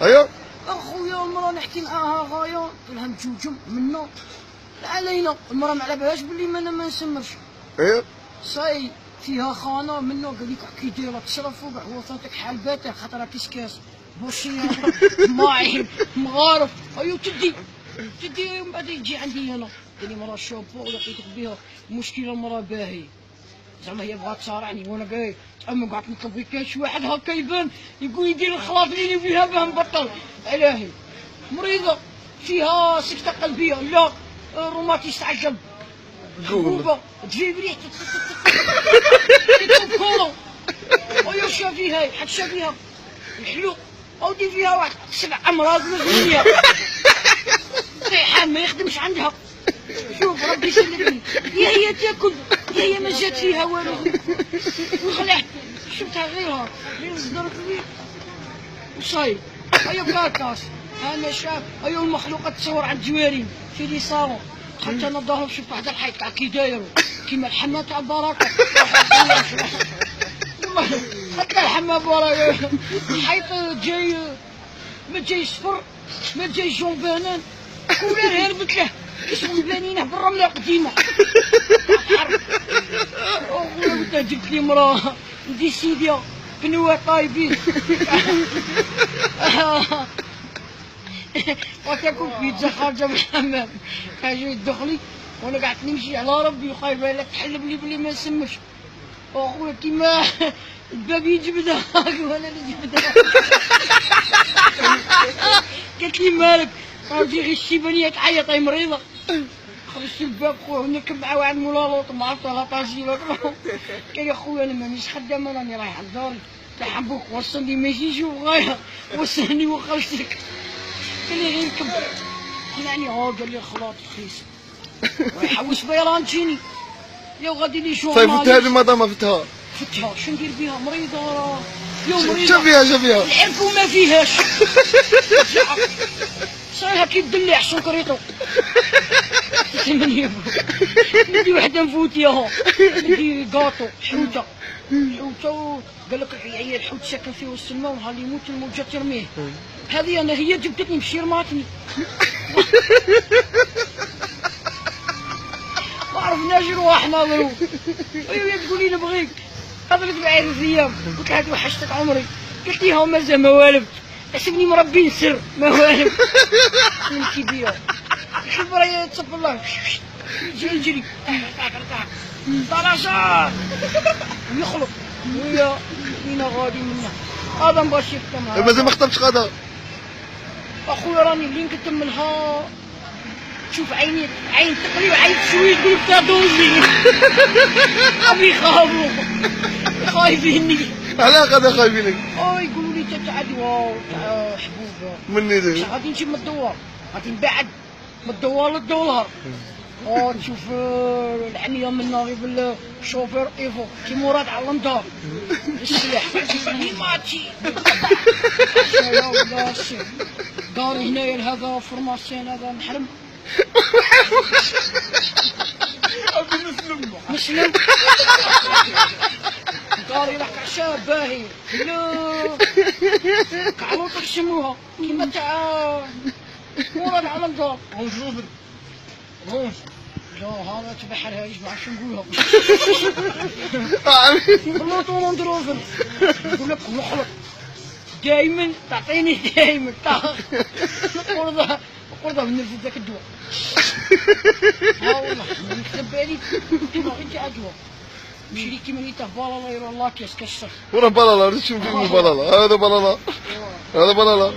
ايوه اخويا المراه نحكي معاها غايه قلت لها مجوجم منا علينا المراه ما على بالهاش بلي انا ما نسمرش. ايوه صاي فيها خانه منه قال لك كي دايره تشرف وكاع هو صوتك حال باته خاطر كسكاس بوشيه ماعين مغارف. ايوا تدي من بعد تجي عندي انا قال لي مراه شابه ولقيتك بها مشكله المراه باهي زعما هي بغات تصارعني وانا قايل اما قعدت نطلب غير كاين شي واحد هكا يبان يقول يدير الخلاط اللي فيها باه نبطل. الهي مريضه فيها سكته قلبيه لا روماتيست على القلب حبوبه تجيب ريح كولو ويا شافيها حد شافيها الحلو اودي فيها واحد 7 امراض مزمنيه ريحان ما يخدمش عندها. شوف ربي يسلمني هي تاكل هي ما جات فيها والو وخلعت شفتها غيرها غير صدرت لي وصايب. هيا بلاكاس انا شاف هيا المخلوقات تصور على الجوارين في لي صالون حتى انا ظهر شفت واحد الحيط تاع كي دايرو كيما الحمام تاع البركه حتى الحمام بركه الحيط جاي ما جاي صفر ما جاي جون بانان ولا هربت له كيشغل بانينه بالرمله قديمه خويا انت جبت لي مراه ديسيديا بنوة طايبين وتاكل بيتزا خارجه من الحمام كان جاي يدخلي وانا قعدت نمشي على ربي وخايف بالك تحلب لي بلي ما نسمش. اخويا كيما الباب يجبدها وانا اللي جبدها قالت لي مالك راجي غير الشيبانيه تعيط هي مريضه خرجت الباب خويا ونركب مع واحد مولالوط ما عرفت لا طاجيله قال لي خويا انا مانيش خدامه راني رايح لداري تاع حبوك وصلني ما يجيش غايه وصلني وخرجتك قال لي غير ركب قنعني قال لي خلاط رخيص ويحوس بيا راه تجيني يا غادي لي شو طيب فتها هذه ما فتها شو ندير بها مريضه يا مريضه شوفيها العرف وما فيهاش صايرها كي الدلع سكريتو ندي وحده نفوتيها ندي كاطو حوته قال لك هي الحوت ساكن في وسط الماء ونهار اللي يموت الموجه ترميه. هذه انا هي جبدتني بشير ماتني ما عرفناش رواحنا ضرو. ايوا تقول لي نبغيك هضرت معايا 3 ايام قلت لها هذه وحشتك عمري قالت لي ها مازال ما والفت حسبني مربي نسر ما والف نمشي بيها شوف راهي تصب الله يجري طرشات يخلط ويا فينا غادي منها هذا مباشر تمام. مازال ما خطبتش غدا اخويا راني اللي نكتملها شوف عين تقري وعين شوي يقول لك دوزي ابي يخافوا خايفيني. علاه غدا خايفينك؟ يقولوا لي تاع دواء تاع حبوب مني ذا غادي نجيب من الدوار غادي نبعد من الدوار للدولار نشوف الحميه منا غير بالشوفير ايفو كي مراد على الدار السلاح ماتشي داري هنايا هذا فورماسيون هذا محرم مسلم داري راح عشاء باهي لا كعروطك يسموها كيما تاع مراد على الدار رونج لا هذا تبحرها ايش بعرف شو نقولها خلوط وندروفن نقول لك نخلط دايما تعطيني دايما قرضه من نفس ذاك الدواء ها والله نكتب بالي كيما غير تاع دواء مشي لي كيما نيته بالالا يرو الله كاس كسر وراه بالالا شوف فيلم بالالا هذا بالالا